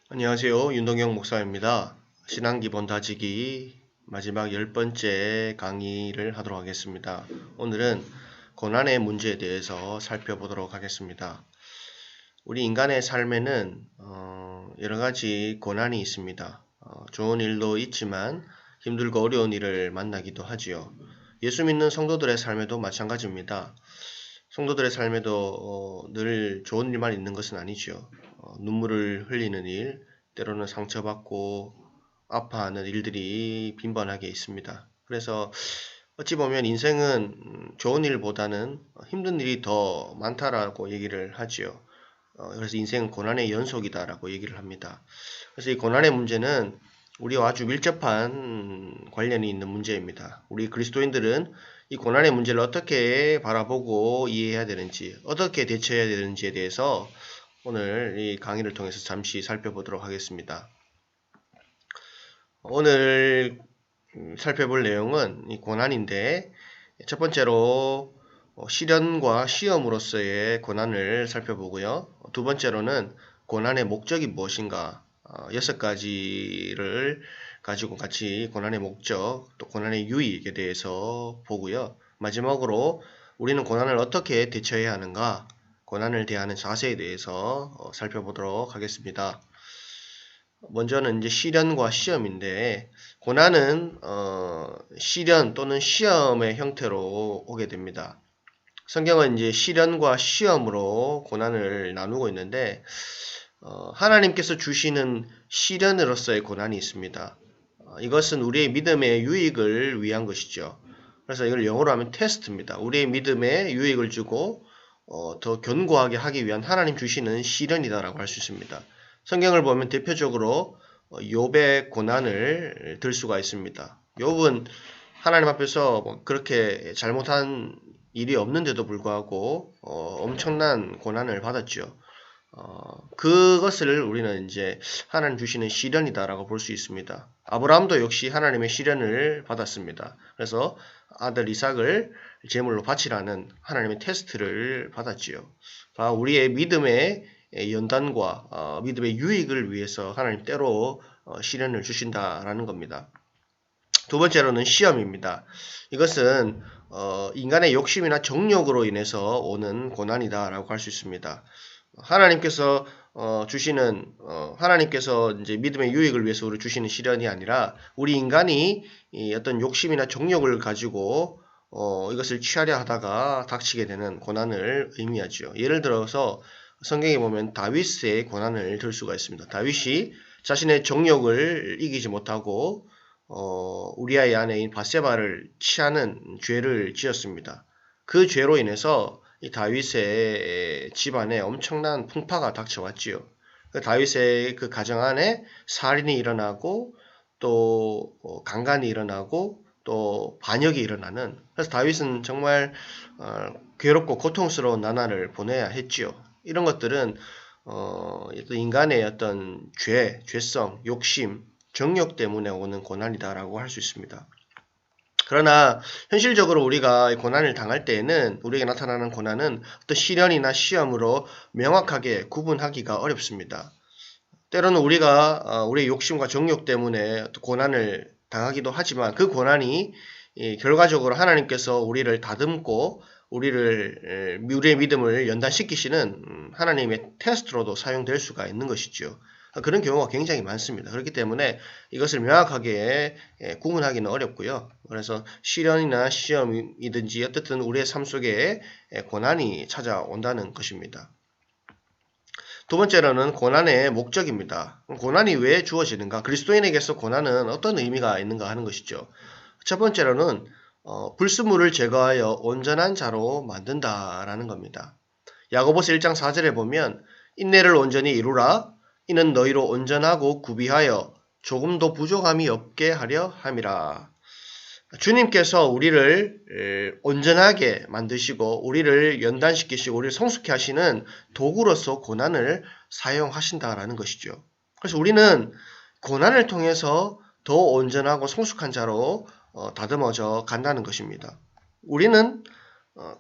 안녕하세요. 윤동영 목사입니다. 신앙기본 다지기 마지막 10번째 강의를 하도록 하겠습니다. 오늘은 고난의 문제에 대해서 살펴보도록 하겠습니다. 우리 인간의 삶에는 여러 가지 고난이 있습니다. 좋은 일도 있지만 힘들고 어려운 일을 만나기도 하지요. 예수 믿는 성도들의 삶에도 마찬가지입니다. 성도들의 삶에도 늘 좋은 일만 있는 것은 아니죠. 눈물을 흘리는 일, 때로는 상처받고 아파하는 일들이 빈번하게 있습니다. 그래서 어찌 보면 인생은 좋은 일보다는 힘든 일이 더 많다라고 얘기를 하지요. 그래서 인생은 고난의 연속이다라고 얘기를 합니다. 그래서 이 고난의 문제는 우리와 아주 밀접한 관련이 있는 문제입니다. 우리 그리스도인들은 이 고난의 문제를 어떻게 바라보고 이해해야 되는지, 어떻게 대처해야 되는지에 대해서 오늘 이 강의를 통해서 잠시 살펴보도록 하겠습니다. 오늘 살펴볼 내용은 이 고난인데, 첫 번째로 시련과 시험으로서의 고난을 살펴보고요. 두 번째로는 고난의 목적이 무엇인가, 6가지를 가지고 같이 고난의 목적, 또 고난의 유익에 대해서 보고요. 마지막으로 우리는 고난을 어떻게 대처해야 하는가, 고난을 대하는 자세에 대해서 살펴보도록 하겠습니다. 먼저는 이제 시련과 시험인데, 고난은 시련 또는 시험의 형태로 오게 됩니다. 성경은 이제 시련과 시험으로 고난을 나누고 있는데, 하나님께서 주시는 시련으로서의 고난이 있습니다. 이것은 우리의 믿음의 유익을 위한 것이죠. 그래서 이걸 영어로 하면 테스트입니다. 우리의 믿음에 유익을 주고 더 견고하게 하기 위한 하나님 주시는 시련이다라고 할 수 있습니다. 성경을 보면 대표적으로 욥의 고난을 들 수가 있습니다. 욥은 하나님 앞에서 그렇게 잘못한 일이 없는데도 불구하고 엄청난 고난을 받았죠. 그것을 우리는 이제 하나님 주시는 시련이다라고 볼 수 있습니다. 아브라함도 역시 하나님의 시련을 받았습니다. 그래서 아들 이삭을 제물로 바치라는 하나님의 테스트를 받았지요. 우리의 믿음의 연단과 믿음의 유익을 위해서 하나님 때로 시련을 주신다라는 겁니다. 두 번째로는 시험입니다. 이것은 인간의 욕심이나 정욕으로 인해서 오는 고난이다라고 할 수 있습니다. 하나님께서 주시는 하나님께서 이제 믿음의 유익을 위해서 우리 주시는 시련이 아니라 우리 인간이 어떤 욕심이나 정욕을 가지고 이것을 취하려 하다가 닥치게 되는 고난을 의미하죠. 예를 들어서 성경에 보면 다윗의 고난을 들 수가 있습니다. 다윗이 자신의 정욕을 이기지 못하고 우리아의 아내인 바세바를 취하는 죄를 지었습니다. 그 죄로 인해서 이 다윗의 집안에 엄청난 풍파가 닥쳐왔지요. 그 다윗의 그 가정 안에 살인이 일어나고 또 강간이 일어나고 또 반역이 일어나는, 그래서 다윗은 정말 괴롭고 고통스러운 나날을 보내야 했지요. 이런 것들은 인간의 어떤 죄성, 욕심, 정욕 때문에 오는 고난이다라고 할 수 있습니다. 그러나 현실적으로 우리가 고난을 당할 때에는 우리에게 나타나는 고난은 어떤 시련이나 시험으로 명확하게 구분하기가 어렵습니다. 때로는 우리가 우리의 욕심과 정욕 때문에 고난을 당하기도 하지만 그 고난이 결과적으로 하나님께서 우리를 다듬고 우리의 믿음을 연단시키시는 하나님의 테스트로도 사용될 수가 있는 것이죠. 그런 경우가 굉장히 많습니다. 그렇기 때문에 이것을 명확하게 구분하기는 어렵고요. 그래서 시련이나 시험이든지 어쨌든 우리의 삶 속에 고난이 찾아온다는 것입니다. 두 번째로는 고난의 목적입니다. 고난이 왜 주어지는가? 그리스도인에게서 고난은 어떤 의미가 있는가 하는 것이죠. 첫 번째로는 불순물을 제거하여 온전한 자로 만든다라는 겁니다. 야고보서 1장 4절에 보면 인내를 온전히 이루라. 이는 너희로 온전하고 구비하여 조금도 부족함이 없게 하려 함이라. 주님께서 우리를 온전하게 만드시고 우리를 연단시키시고 우리를 성숙케 하시는 도구로서 고난을 사용하신다라는 것이죠. 그래서 우리는 고난을 통해서 더 온전하고 성숙한 자로 다듬어져 간다는 것입니다. 우리는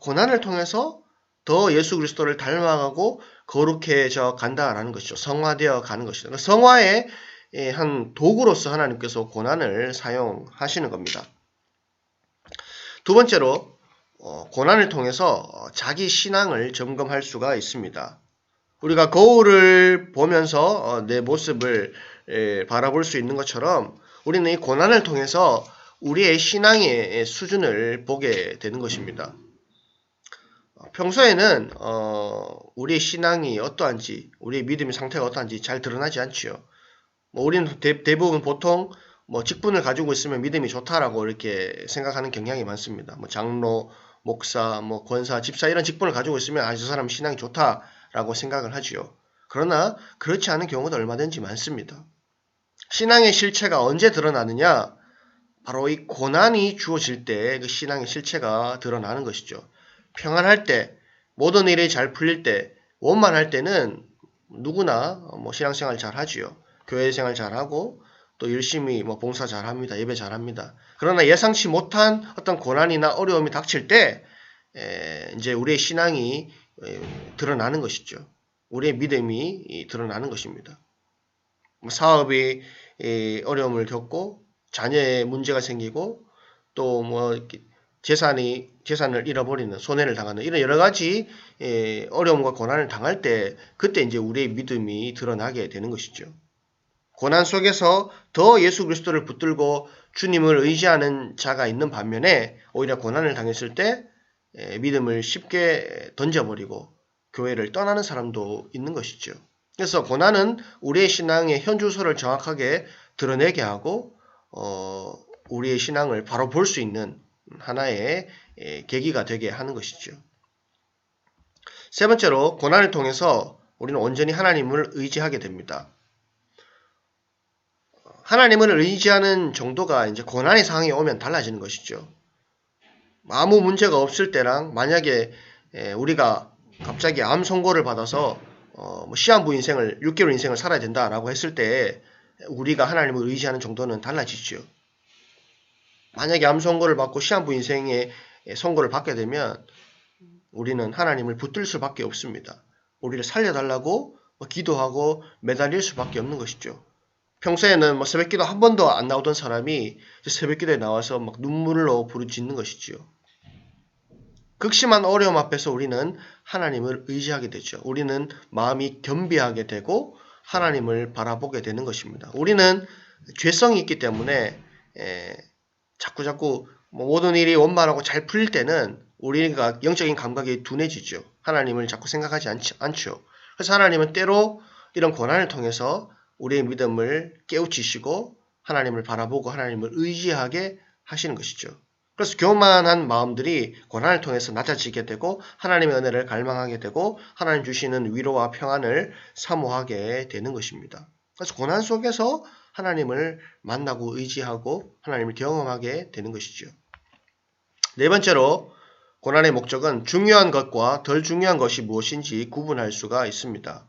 고난을 통해서 더 예수 그리스도를 닮아가고 거룩해져 간다라는 것이죠. 성화되어 가는 것이죠. 성화의 한 도구로서 하나님께서 고난을 사용하시는 겁니다. 두 번째로 고난을 통해서 자기 신앙을 점검할 수가 있습니다. 우리가 거울을 보면서 내 모습을 바라볼 수 있는 것처럼 우리는 이 고난을 통해서 우리의 신앙의 수준을 보게 되는 것입니다. 평소에는 우리의 신앙이 어떠한지, 우리의 믿음의 상태가 어떠한지 잘 드러나지 않지요. 우리는 대부분 보통 직분을 가지고 있으면 믿음이 좋다라고 이렇게 생각하는 경향이 많습니다. 장로, 목사, 권사, 집사 이런 직분을 가지고 있으면 저 사람 신앙이 좋다라고 생각을 하지요. 그러나 그렇지 않은 경우도 얼마든지 많습니다. 신앙의 실체가 언제 드러나느냐? 바로 이 고난이 주어질 때 그 신앙의 실체가 드러나는 것이죠. 평안할 때, 모든 일이 잘 풀릴 때, 원만할 때는 누구나 신앙생활 잘 하지요. 교회 생활 잘 하고 또 열심히 봉사 잘 합니다. 예배 잘 합니다. 그러나 예상치 못한 어떤 고난이나 어려움이 닥칠 때 이제 우리의 신앙이 드러나는 것이죠. 우리의 믿음이 드러나는 것입니다. 사업이 어려움을 겪고 자녀의 문제가 생기고 또 재산을 잃어버리는, 손해를 당하는 이런 여러 가지 어려움과 고난을 당할 때 그때 이제 우리의 믿음이 드러나게 되는 것이죠. 고난 속에서 더 예수 그리스도를 붙들고 주님을 의지하는 자가 있는 반면에 오히려 고난을 당했을 때 믿음을 쉽게 던져버리고 교회를 떠나는 사람도 있는 것이죠. 그래서 고난은 우리의 신앙의 현주소를 정확하게 드러내게 하고 우리의 신앙을 바로 볼 수 있는 하나의 계기가 되게 하는 것이죠. 세 번째로 고난을 통해서 우리는 온전히 하나님을 의지하게 됩니다. 하나님을 의지하는 정도가 이제 고난의 상황이 오면 달라지는 것이죠. 아무 문제가 없을 때랑 만약에 우리가 갑자기 암 선고를 받아서 시한부 인생을 6개월 인생을 살아야 된다라고 했을 때 우리가 하나님을 의지하는 정도는 달라지죠. 만약에 암 선고를 받고 시한부 인생의 선고를 받게 되면 우리는 하나님을 붙들 수밖에 없습니다. 우리를 살려달라고 기도하고 매달릴 수밖에 없는 것이죠. 평소에는 새벽기도 한 번도 안 나오던 사람이 새벽기도에 나와서 눈물로 부르짖는 것이지요. 극심한 어려움 앞에서 우리는 하나님을 의지하게 되죠. 우리는 마음이 겸비하게 되고 하나님을 바라보게 되는 것입니다. 우리는 죄성이 있기 때문에 자꾸 모든 일이 원만하고 잘 풀릴 때는 우리가 영적인 감각이 둔해지죠. 하나님을 자꾸 생각하지 않죠. 그래서 하나님은 때로 이런 고난을 통해서 우리의 믿음을 깨우치시고 하나님을 바라보고 하나님을 의지하게 하시는 것이죠. 그래서 교만한 마음들이 고난을 통해서 낮아지게 되고 하나님의 은혜를 갈망하게 되고 하나님 주시는 위로와 평안을 사모하게 되는 것입니다. 그래서 고난 속에서 하나님을 만나고 의지하고 하나님을 경험하게 되는 것이죠. 네 번째로 고난의 목적은 중요한 것과 덜 중요한 것이 무엇인지 구분할 수가 있습니다.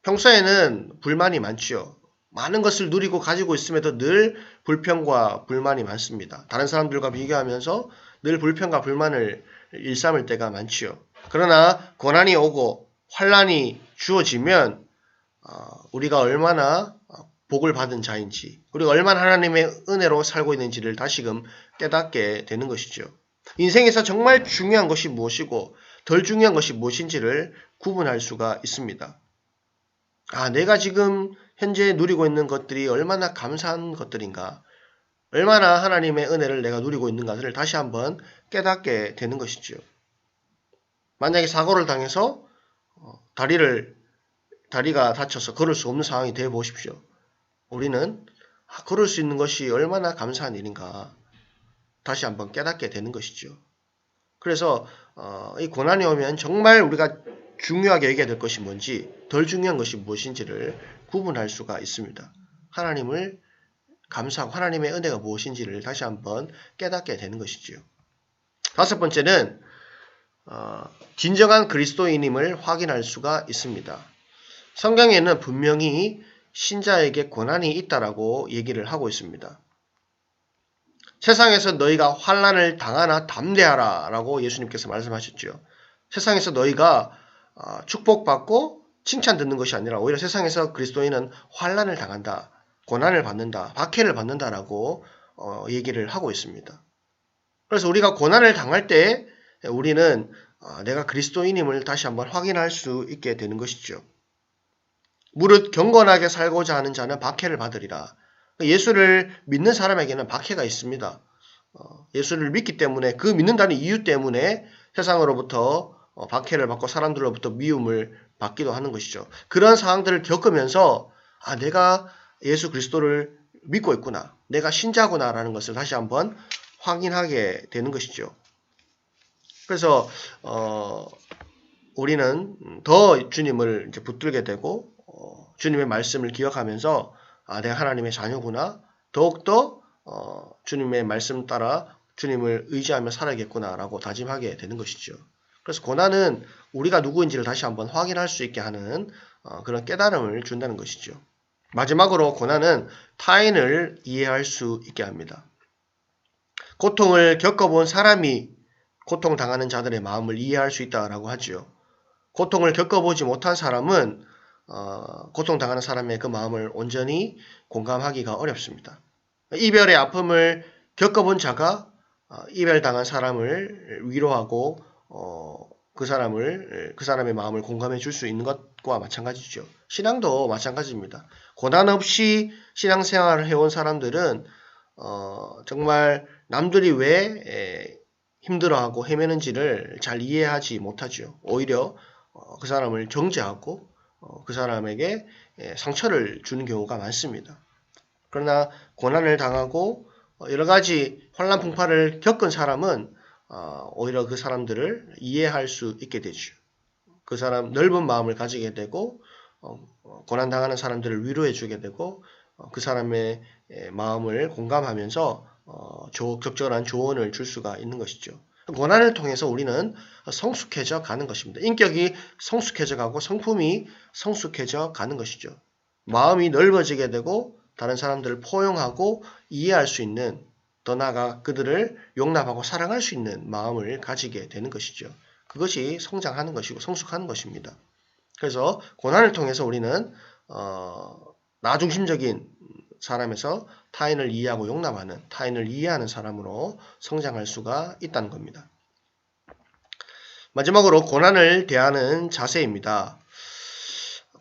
평소에는 불만이 많지요. 많은 것을 누리고 가지고 있음에도 늘 불평과 불만이 많습니다. 다른 사람들과 비교하면서 늘 불평과 불만을 일삼을 때가 많지요. 그러나 고난이 오고 환난이 주어지면 우리가 얼마나 복을 받은 자인지, 우리가 얼마나 하나님의 은혜로 살고 있는지를 다시금 깨닫게 되는 것이죠. 인생에서 정말 중요한 것이 무엇이고 덜 중요한 것이 무엇인지를 구분할 수가 있습니다. 내가 지금 현재 누리고 있는 것들이 얼마나 감사한 것들인가, 얼마나 하나님의 은혜를 내가 누리고 있는가를 다시 한번 깨닫게 되는 것이죠. 만약에 사고를 당해서 다리가 다쳐서 걸을 수 없는 상황이 되어 보십시오. 우리는 걸을 수 있는 것이 얼마나 감사한 일인가 다시 한번 깨닫게 되는 것이죠. 그래서 이 고난이 오면 정말 우리가 중요하게 여겨야 될 것이 뭔지, 덜 중요한 것이 무엇인지를 구분할 수가 있습니다. 하나님을 감사하고 하나님의 은혜가 무엇인지를 다시 한번 깨닫게 되는 것이지요. 다섯 번째는 진정한 그리스도인임을 확인할 수가 있습니다. 성경에는 분명히 신자에게 고난이 있다라고 얘기를 하고 있습니다. 세상에서 너희가 환난을 당하나 담대하라 라고 예수님께서 말씀하셨죠. 세상에서 너희가 축복받고 칭찬 듣는 것이 아니라 오히려 세상에서 그리스도인은 환난을 당한다, 고난을 받는다, 박해를 받는다라고 얘기를 하고 있습니다. 그래서 우리가 고난을 당할 때 우리는 내가 그리스도인임을 다시 한번 확인할 수 있게 되는 것이죠. 무릇 경건하게 살고자 하는 자는 박해를 받으리라. 예수를 믿는 사람에게는 박해가 있습니다. 예수를 믿기 때문에 그 믿는다는 이유 때문에 세상으로부터 박해를 받고 사람들로부터 미움을 받기도 하는 것이죠. 그런 상황들을 겪으면서 내가 예수 그리스도를 믿고 있구나, 내가 신자구나라는 것을 다시 한번 확인하게 되는 것이죠. 그래서 우리는 더 주님을 이제 붙들게 되고 주님의 말씀을 기억하면서 내가 하나님의 자녀구나, 더욱더 주님의 말씀 따라 주님을 의지하며 살아야겠구나라고 다짐하게 되는 것이죠. 그래서 고난은 우리가 누구인지를 다시 한번 확인할 수 있게 하는 그런 깨달음을 준다는 것이죠. 마지막으로 고난은 타인을 이해할 수 있게 합니다. 고통을 겪어본 사람이 고통당하는 자들의 마음을 이해할 수 있다라고 하죠. 고통을 겪어보지 못한 사람은 고통당하는 사람의 그 마음을 온전히 공감하기가 어렵습니다. 이별의 아픔을 겪어본 자가 이별당한 사람을 위로하고 그 사람의 마음을 공감해 줄 수 있는 것과 마찬가지죠. 신앙도 마찬가지입니다. 고난 없이 신앙생활을 해온 사람들은 정말 남들이 왜 힘들어하고 헤매는지를 잘 이해하지 못하죠. 오히려 그 사람을 정죄하고 그 사람에게 상처를 주는 경우가 많습니다. 그러나 고난을 당하고 여러 가지 환난 풍파를 겪은 사람은 오히려 그 사람들을 이해할 수 있게 되죠. 그 사람 넓은 마음을 가지게 되고 고난당하는 사람들을 위로해 주게 되고 그 사람의 마음을 공감하면서 적절한 조언을 줄 수가 있는 것이죠. 고난을 통해서 우리는 성숙해져 가는 것입니다. 인격이 성숙해져 가고 성품이 성숙해져 가는 것이죠. 마음이 넓어지게 되고 다른 사람들을 포용하고 이해할 수 있는, 더 나아가 그들을 용납하고 사랑할 수 있는 마음을 가지게 되는 것이죠. 그것이 성장하는 것이고 성숙하는 것입니다. 그래서 고난을 통해서 우리는 나중심적인 사람에서 타인을 이해하고 용납하는, 타인을 이해하는 사람으로 성장할 수가 있다는 겁니다. 마지막으로 고난을 대하는 자세입니다.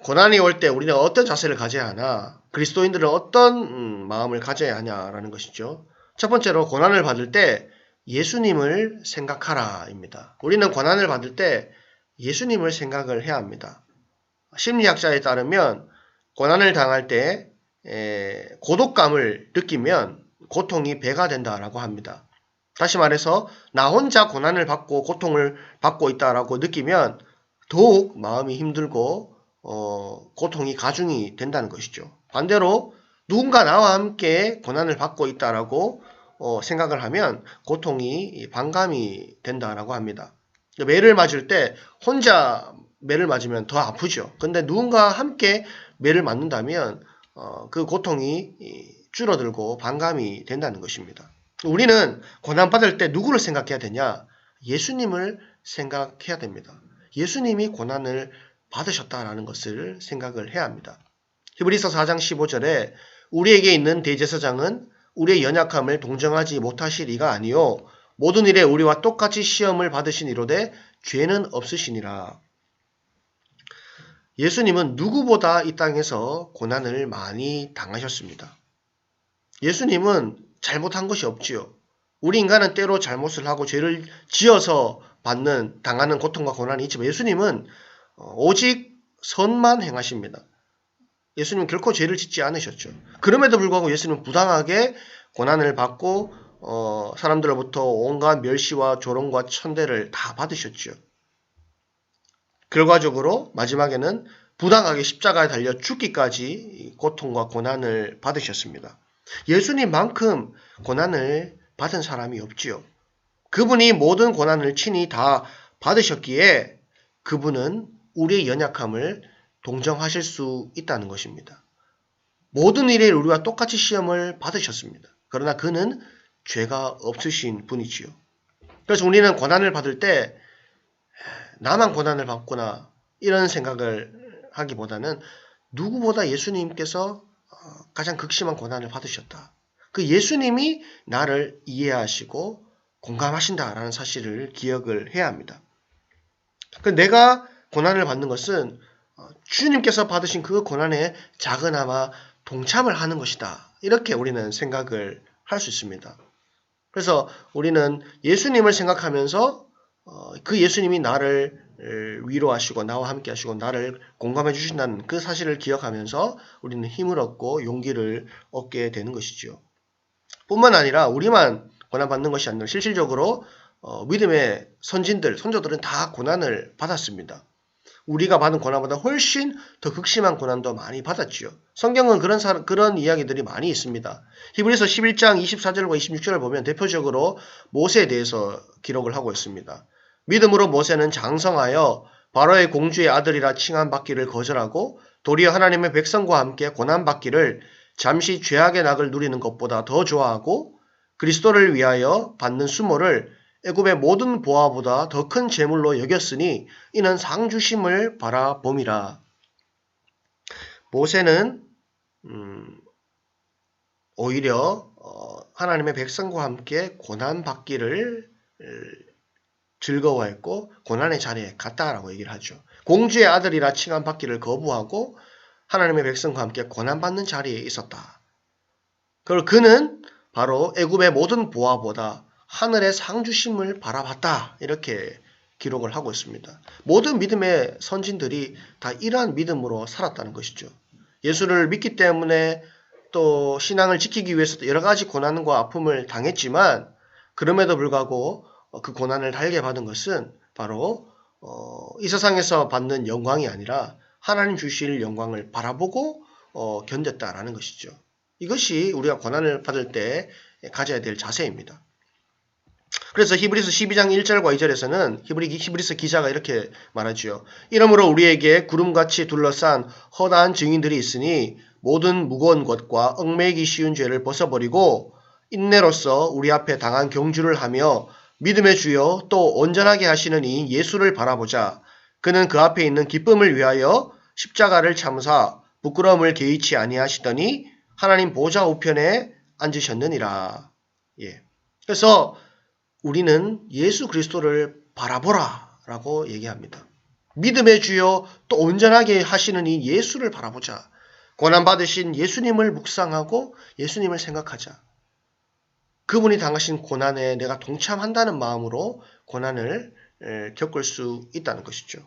고난이 올 때 우리는 어떤 자세를 가져야 하나, 그리스도인들은 어떤 마음을 가져야 하냐라는 것이죠. 첫 번째로 고난을 받을 때 예수님을 생각하라입니다. 우리는 고난을 받을 때 예수님을 생각을 해야 합니다. 심리학자에 따르면 고난을 당할 때 고독감을 느끼면 고통이 배가 된다라고 합니다. 다시 말해서 나 혼자 고난을 받고 고통을 받고 있다라고 느끼면 더욱 마음이 힘들고 고통이 가중이 된다는 것이죠. 반대로 누군가 나와 함께 고난을 받고 있다라고 생각을 하면 고통이 반감이 된다라고 합니다. 매를 맞을 때 혼자 매를 맞으면 더 아프죠. 근데 누군가 함께 매를 맞는다면 그 고통이 줄어들고 반감이 된다는 것입니다. 우리는 고난받을 때 누구를 생각해야 되냐? 예수님을 생각해야 됩니다. 예수님이 고난을 받으셨다라는 것을 생각을 해야 합니다. 히브리서 4장 15절에 우리에게 있는 대제사장은 우리의 연약함을 동정하지 못하시리가 아니요 모든 일에 우리와 똑같이 시험을 받으시니로되 죄는 없으시니라. 예수님은 누구보다 이 땅에서 고난을 많이 당하셨습니다. 예수님은 잘못한 것이 없지요. 우리 인간은 때로 잘못을 하고 죄를 지어서 당하는 고통과 고난이 있지만 예수님은 오직 선만 행하십니다. 예수님은 결코 죄를 짓지 않으셨죠. 그럼에도 불구하고 예수님은 부당하게 고난을 받고 사람들로부터 온갖 멸시와 조롱과 천대를 다 받으셨죠. 결과적으로 마지막에는 부당하게 십자가에 달려 죽기까지 고통과 고난을 받으셨습니다. 예수님만큼 고난을 받은 사람이 없지요. 그분이 모든 고난을 친히 다 받으셨기에 그분은 우리의 연약함을 동정하실 수 있다는 것입니다. 모든 일에 우리와 똑같이 시험을 받으셨습니다. 그러나 그는 죄가 없으신 분이지요. 그래서 우리는 고난을 받을 때 나만 고난을 받구나, 이런 생각을 하기보다는 누구보다 예수님께서 가장 극심한 고난을 받으셨다. 그 예수님이 나를 이해하시고 공감하신다라는 사실을 기억을 해야 합니다. 내가 고난을 받는 것은 주님께서 받으신 그 고난에 작은아마 동참을 하는 것이다. 이렇게 우리는 생각을 할 수 있습니다. 그래서 우리는 예수님을 생각하면서 그 예수님이 나를 위로하시고 나와 함께 하시고 나를 공감해 주신다는 그 사실을 기억하면서 우리는 힘을 얻고 용기를 얻게 되는 것이죠. 뿐만 아니라 우리만 고난받는 것이 아니라 실질적으로 믿음의 선진들, 선조들은 다 고난을 받았습니다. 우리가 받은 고난보다 훨씬 더 극심한 고난도 많이 받았지요. 성경은 그런 이야기들이 많이 있습니다. 히브리서 11장 24절과 26절을 보면 대표적으로 모세에 대해서 기록을 하고 있습니다. 믿음으로 모세는 장성하여 바로의 공주의 아들이라 칭함받기를 거절하고 도리어 하나님의 백성과 함께 고난받기를 잠시 죄악의 낙을 누리는 것보다 더 좋아하고 그리스도를 위하여 받는 수모를 애굽의 모든 보화보다 더 큰 재물로 여겼으니 이는 상 주심을 바라봄이라. 모세는 오히려 하나님의 백성과 함께 고난받기를 즐거워했고 고난의 자리에 갔다라고 얘기를 하죠. 공주의 아들이라 칭함받기를 거부하고 하나님의 백성과 함께 고난받는 자리에 있었다. 그리고 그는 바로 애굽의 모든 보화보다 하늘의 상 주심을 바라봤다. 이렇게 기록을 하고 있습니다. 모든 믿음의 선진들이 다 이러한 믿음으로 살았다는 것이죠. 예수를 믿기 때문에 또 신앙을 지키기 위해서 여러 가지 고난과 아픔을 당했지만 그럼에도 불구하고 그 고난을 달게 받은 것은 바로 이 세상에서 받는 영광이 아니라 하나님 주실 영광을 바라보고 견뎠다라는 것이죠. 이것이 우리가 고난을 받을 때 가져야 될 자세입니다. 그래서 히브리서 12장 1절과 2절에서는 히브리서 기자가 이렇게 말하지요. 이러므로 우리에게 구름같이 둘러싼 허다한 증인들이 있으니 모든 무거운 것과 얽매이기 쉬운 죄를 벗어버리고 인내로써 우리 앞에 당한 경주를 하며 믿음의 주여 또 온전하게 하시는 이 예수를 바라보자. 그는 그 앞에 있는 기쁨을 위하여 십자가를 참으사 부끄러움을 개의치 아니하시더니 하나님 보좌 우편에 앉으셨느니라. 그래서 우리는 예수 그리스도를 바라보라 라고 얘기합니다. 믿음의 주여 또 온전하게 하시는 이 예수를 바라보자. 고난받으신 예수님을 묵상하고 예수님을 생각하자. 그분이 당하신 고난에 내가 동참한다는 마음으로 고난을 겪을 수 있다는 것이죠.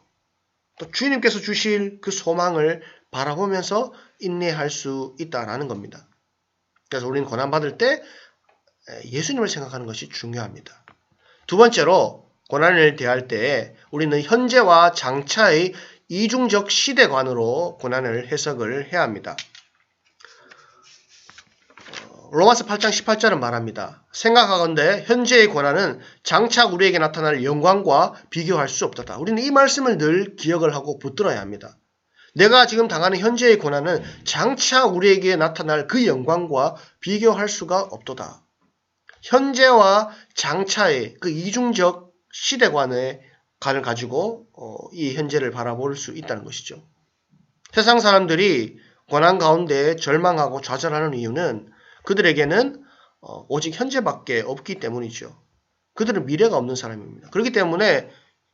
또 주님께서 주실 그 소망을 바라보면서 인내할 수 있다는 겁니다. 그래서 우리는 고난받을 때 예수님을 생각하는 것이 중요합니다. 두 번째로 고난을 대할 때 우리는 현재와 장차의 이중적 시대관으로 고난을 해석을 해야 합니다. 로마서 8장 18절은 말합니다. 생각하건대 현재의 고난은 장차 우리에게 나타날 영광과 비교할 수 없다. 우리는 이 말씀을 늘 기억을 하고 붙들어야 합니다. 내가 지금 당하는 현재의 고난은 장차 우리에게 나타날 그 영광과 비교할 수가 없도다. 현재와 장차의 그 이중적 시대관을 가지고 이 현재를 바라볼 수 있다는 것이죠. 세상 사람들이 고난 가운데 절망하고 좌절하는 이유는 그들에게는 오직 현재밖에 없기 때문이죠. 그들은 미래가 없는 사람입니다. 그렇기 때문에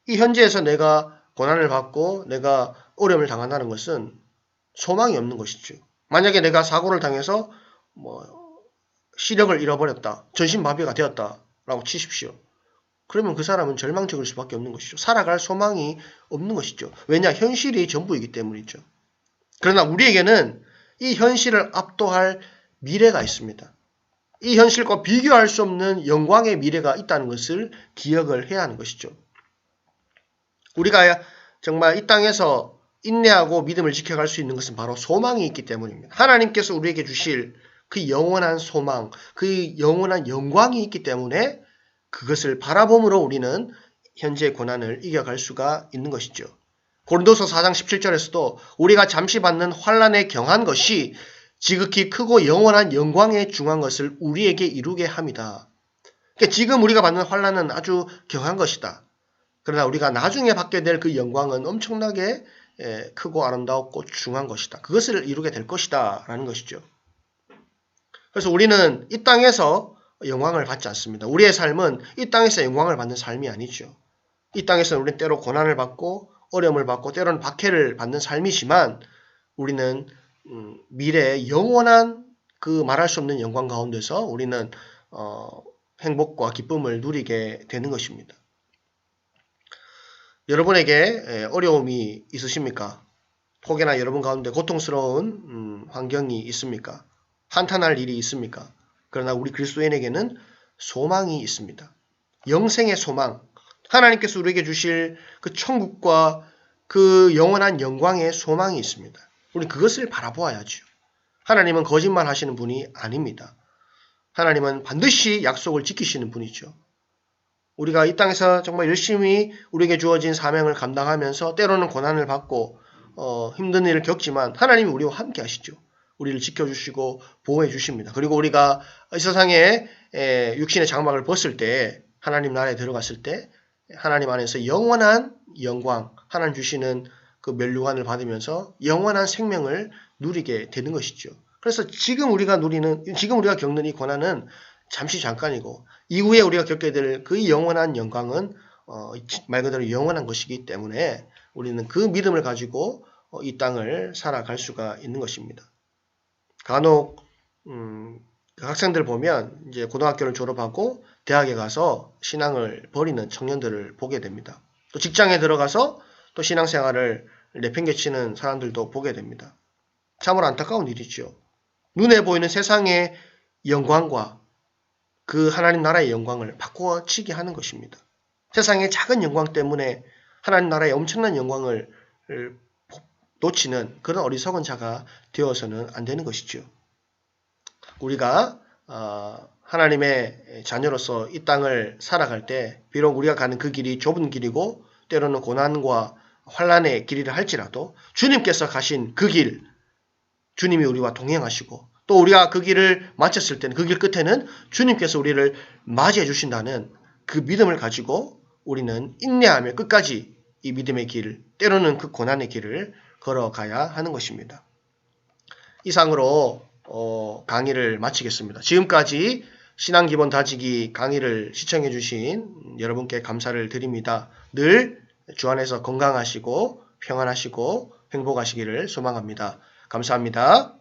이 현재에서 내가 고난을 받고 내가 어려움을 당한다는 것은 소망이 없는 것이죠. 만약에 내가 사고를 당해서 시력을 잃어버렸다. 전신마비가 되었다라고 치십시오. 그러면 그 사람은 절망적일 수밖에 없는 것이죠. 살아갈 소망이 없는 것이죠. 왜냐? 현실이 전부이기 때문이죠. 그러나 우리에게는 이 현실을 압도할 미래가 있습니다. 이 현실과 비교할 수 없는 영광의 미래가 있다는 것을 기억을 해야 하는 것이죠. 우리가 정말 이 땅에서 인내하고 믿음을 지켜갈 수 있는 것은 바로 소망이 있기 때문입니다. 하나님께서 우리에게 주실 그 영원한 소망, 그 영원한 영광이 있기 때문에 그것을 바라봄으로 우리는 현재의 고난을 이겨갈 수가 있는 것이죠. 고린도서 4장 17절에서도 우리가 잠시 받는 환난에 경한 것이 지극히 크고 영원한 영광에 중한 것을 우리에게 이루게 합니다. 그러니까 지금 우리가 받는 환난은 아주 경한 것이다. 그러나 우리가 나중에 받게 될 그 영광은 엄청나게 크고 아름다웠고 중요한 것이다. 그것을 이루게 될 것이다 라는 것이죠. 그래서 우리는 이 땅에서 영광을 받지 않습니다. 우리의 삶은 이 땅에서 영광을 받는 삶이 아니죠. 이 땅에서는 우리는 때로 고난을 받고 어려움을 받고 때로는 박해를 받는 삶이지만 우리는 미래의 영원한 그 말할 수 없는 영광 가운데서 우리는 행복과 기쁨을 누리게 되는 것입니다. 여러분에게 어려움이 있으십니까? 혹여나 여러분 가운데 고통스러운 환경이 있습니까? 한탄할 일이 있습니까? 그러나 우리 그리스도인에게는 소망이 있습니다. 영생의 소망, 하나님께서 우리에게 주실 그 천국과 그 영원한 영광의 소망이 있습니다. 우리 그것을 바라보아야죠. 하나님은 거짓말 하시는 분이 아닙니다. 하나님은 반드시 약속을 지키시는 분이죠. 우리가 이 땅에서 정말 열심히 우리에게 주어진 사명을 감당하면서 때로는 고난을 받고 힘든 일을 겪지만 하나님이 우리와 함께 하시죠. 우리를 지켜주시고 보호해 주십니다. 그리고 우리가 이 세상에 육신의 장막을 벗을 때 하나님 나라에 들어갔을 때 하나님 안에서 영원한 영광, 하나님 주시는 그 면류관을 받으면서 영원한 생명을 누리게 되는 것이죠. 그래서 지금 우리가 겪는 이 고난은 잠시 잠깐이고 이후에 우리가 겪게 될 그 영원한 영광은 말 그대로 영원한 것이기 때문에 우리는 그 믿음을 가지고 이 땅을 살아갈 수가 있는 것입니다. 간혹 학생들 보면 이제 고등학교를 졸업하고 대학에 가서 신앙을 버리는 청년들을 보게 됩니다. 또 직장에 들어가서 또 신앙생활을 내팽개치는 사람들도 보게 됩니다. 참으로 안타까운 일이죠. 눈에 보이는 세상의 영광과 그 하나님 나라의 영광을 바꿔치기 하는 것입니다. 세상의 작은 영광 때문에 하나님 나라의 엄청난 영광을 놓치는 그런 어리석은 자가 되어서는 안 되는 것이죠. 우리가 하나님의 자녀로서 이 땅을 살아갈 때 비록 우리가 가는 그 길이 좁은 길이고 때로는 고난과 환난의 길이라 할지라도 주님께서 가신 그 길, 주님이 우리와 동행하시고 또 우리가 그 길을 마쳤을 때는 그 길 끝에는 주님께서 우리를 맞이해 주신다는 그 믿음을 가지고 우리는 인내하며 끝까지 이 믿음의 길, 때로는 그 고난의 길을 걸어가야 하는 것입니다. 이상으로 강의를 마치겠습니다. 지금까지 신앙기본 다지기 강의를 시청해 주신 여러분께 감사를 드립니다. 늘 주 안에서 건강하시고 평안하시고 행복하시기를 소망합니다. 감사합니다.